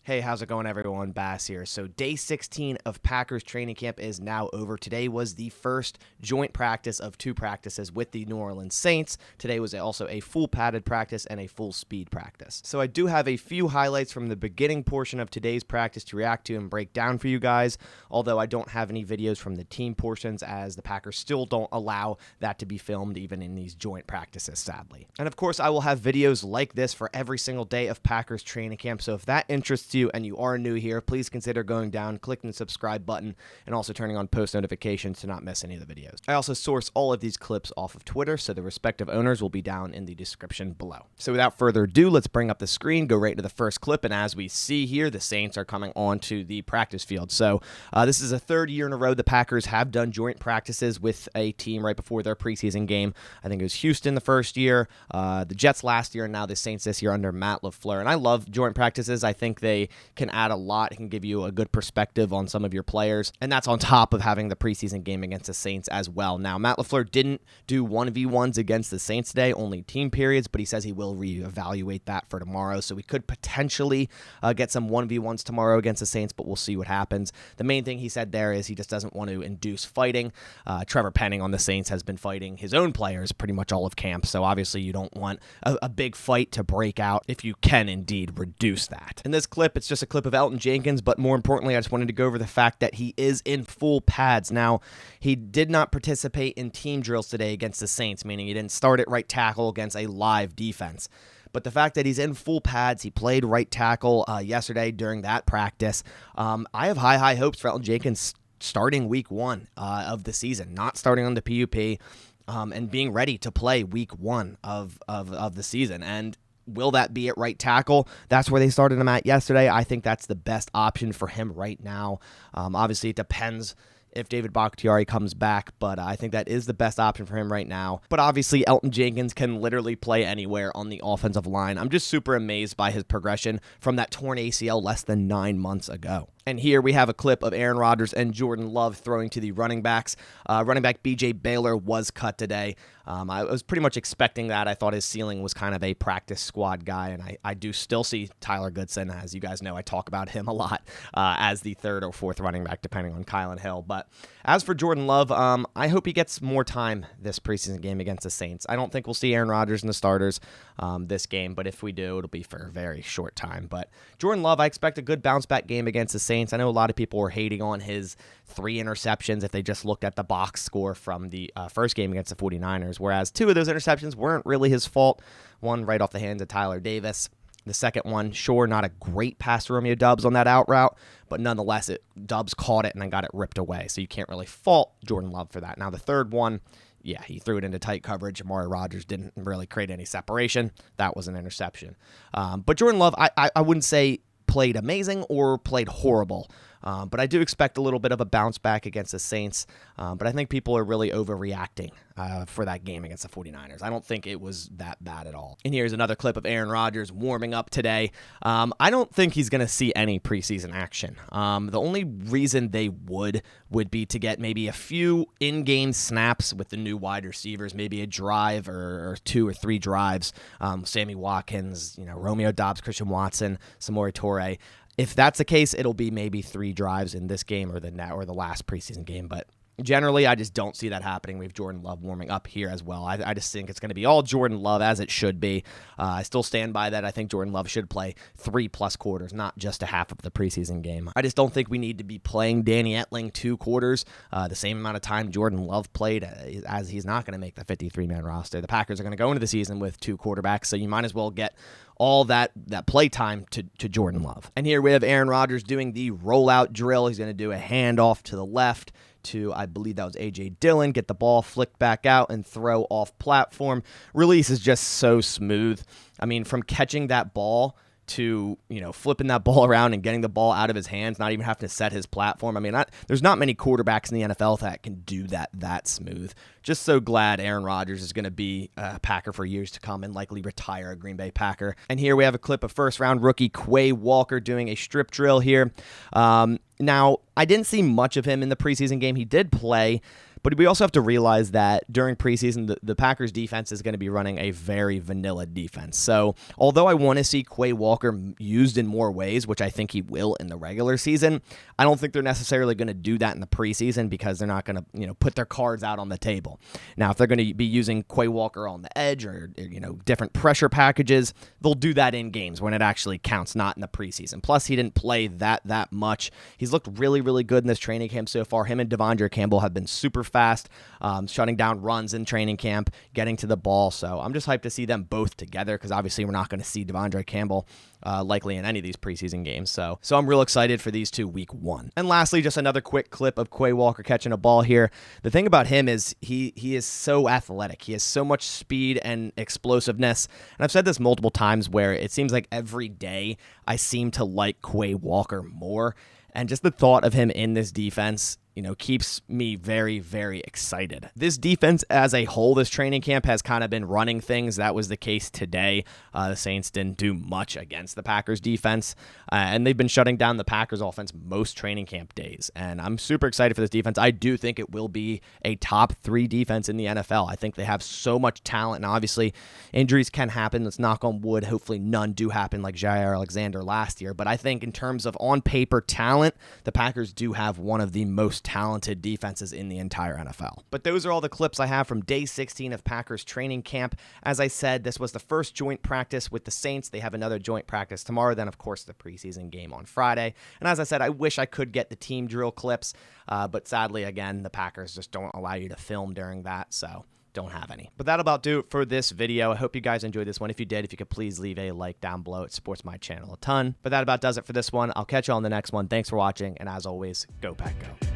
Hey, how's it going, everyone? Bass here. So day 16 of Packers training camp is now over. Today was the first joint practice of two practices with the New Orleans Saints. Today was also a full padded practice and a full speed practice. So I do have a few highlights from the beginning portion of today's practice to react to and break down for you guys, although I don't have any videos from the team portions as the Packers still don't allow that to be filmed even in these joint practices, sadly. And of course, I will have videos like this for every single day of Packers training camp, so if that interests you and you are new here, please consider going down, clicking the subscribe button, and also turning on post notifications to not miss any of the videos. I also source all of these clips off of Twitter, so the respective owners will be down in the description below. So without further ado, let's bring up the screen, go right into the first clip, and as we see here, the Saints are coming onto the practice field. So this is the third year in a row the Packers have done joint practices with a team right before their preseason game. I think it was Houston the first year, the Jets last year, and now the Saints this year under Matt LaFleur. And I love joint practices. I think they can add a lot. It can give you a good perspective on some of your players, and that's on top of having the preseason game against the Saints as well. Now, Matt LaFleur didn't do 1v1s against the Saints today, only team periods, but he says he will reevaluate that for tomorrow, so we could potentially get some 1v1s tomorrow against the Saints, but we'll see what happens. The main thing he said there is he just doesn't want to induce fighting. Trevor Penning on the Saints has been fighting his own players pretty much all of camp, so obviously you don't want a big fight to break out if you can indeed reduce that. In this clip, it's just a clip of Elton Jenkins, but more importantly, I just wanted to go over the fact that he is in full pads. Now, he did not participate in team drills today against the Saints, meaning he didn't start at right tackle against a live defense. But the fact that he's in full pads, he played right tackle yesterday during that practice. I have high hopes for Elton Jenkins starting week one of the season, not starting on the PUP, and being ready to play week one of the season. And will that be at right tackle? That's where they started him at yesterday. I think that's the best option for him right now. Obviously, it depends if David Bakhtiari comes back, but I think that is the best option for him right now. But obviously, Elton Jenkins can literally play anywhere on the offensive line. I'm just super amazed by his progression from that torn ACL less than 9 months ago. And here we have a clip of Aaron Rodgers and Jordan Love throwing to the running backs. Running back B.J. Baylor was cut today. I was pretty much expecting that. I thought his ceiling was kind of a practice squad guy, and I do still see Tyler Goodson. As you guys know, I talk about him a lot as the third or fourth running back, depending on Kylan Hill. But as for Jordan Love, I hope he gets more time this preseason game against the Saints. I don't think we'll see Aaron Rodgers in the starters this game, but if we do, it'll be for a very short time. But Jordan Love, I expect a good bounce-back game against the Saints. I know a lot of people were hating on his 3 interceptions if they just looked at the box score from the first game against the 49ers, whereas 2 of those interceptions weren't really his fault. One right off the hands of Tyler Davis. The second one, sure, not a great pass to Romeo Doubs on that out route, but nonetheless, Doubs caught it and then got it ripped away, so you can't really fault Jordan Love for that. Now, the third one, yeah, he threw it into tight coverage. Rodgers didn't really create any separation. That was an interception. But Jordan Love, I wouldn't say played amazing or played horrible. But I do expect a little bit of a bounce back against the Saints. But I think people are really overreacting for that game against the 49ers. I don't think it was that bad at all. And here's another clip of Aaron Rodgers warming up today. I don't think he's going to see any preseason action. The only reason they would be to get maybe a few in-game snaps with the new wide receivers, maybe a drive or 2 or 3 drives. Sammy Watkins, Romeo Doubs, Christian Watson, Samori Toure. If that's the case, it'll be maybe 3 drives in this game or the last preseason game. But generally, I just don't see that happening. We have Jordan Love warming up here as well. I just think it's going to be all Jordan Love, as it should be. I still stand by that. I think Jordan Love should play 3+ quarters, not just a half of the preseason game. I just don't think we need to be playing Danny Etling 2 quarters, the same amount of time Jordan Love played, as he's not going to make the 53-man roster. The Packers are going to go into the season with 2 quarterbacks, so you might as well get all that play time to Jordan Love. And here we have Aaron Rodgers doing the rollout drill. He's going to do a handoff to the left to, I believe that was A.J. Dillon, get the ball flicked back out and throw off platform. Release is just so smooth. I mean, from catching that ball to, flipping that ball around and getting the ball out of his hands, not even having to set his platform. I mean, there's not many quarterbacks in the NFL that can do that smooth. Just so glad Aaron Rodgers is going to be a Packer for years to come and likely retire a Green Bay Packer. And here we have a clip of first-round rookie Quay Walker doing a strip drill here. Now, I didn't see much of him in the preseason game. He did play, But we also have to realize that during preseason, the Packers defense is going to be running a very vanilla defense. So although I want to see Quay Walker used in more ways, which I think he will in the regular season, I don't think they're necessarily going to do that in the preseason because they're not going to, put their cards out on the table. Now, if they're going to be using Quay Walker on the edge or, different pressure packages, they'll do that in games when it actually counts, not in the preseason. Plus, he didn't play that much. He's looked really, really good in this training camp so far. Him and Devondre Campbell have been super fast, shutting down runs in training camp, getting to the ball. So I'm just hyped to see them both together because obviously we're not going to see Devondre Campbell likely in any of these preseason games. So I'm real excited for these two week 1. And lastly, just another quick clip of Quay Walker catching a ball here. The thing about him is he is so athletic. He has so much speed and explosiveness. And I've said this multiple times where it seems like every day I seem to like Quay Walker more. And just the thought of him in this defense, keeps me very, very excited. This defense as a whole, this training camp has kind of been running things. That was the case today. The Saints didn't do much against the Packers defense, and they've been shutting down the Packers offense most training camp days. And I'm super excited for this defense. I do think it will be a top 3 defense in the NFL. I think they have so much talent, and obviously injuries can happen. Let's knock on wood. Hopefully none do happen like Jair Alexander last year. But I think in terms of on paper talent, the Packers do have one of the most talented defenses in the entire NFL. But those are all the clips I have from day 16 of Packers training camp. As I said, this was the first joint practice with the Saints. They have another joint practice tomorrow. Then, of course, the preseason game on Friday. And as I said, I wish I could get the team drill clips. But sadly, again, the Packers just don't allow you to film during that. So don't have any. But that'll about do it for this video. I hope you guys enjoyed this one. If you did, if you could please leave a like down below. It supports my channel a ton. But that about does it for this one. I'll catch you on the next one. Thanks for watching. And as always, go Pack Go.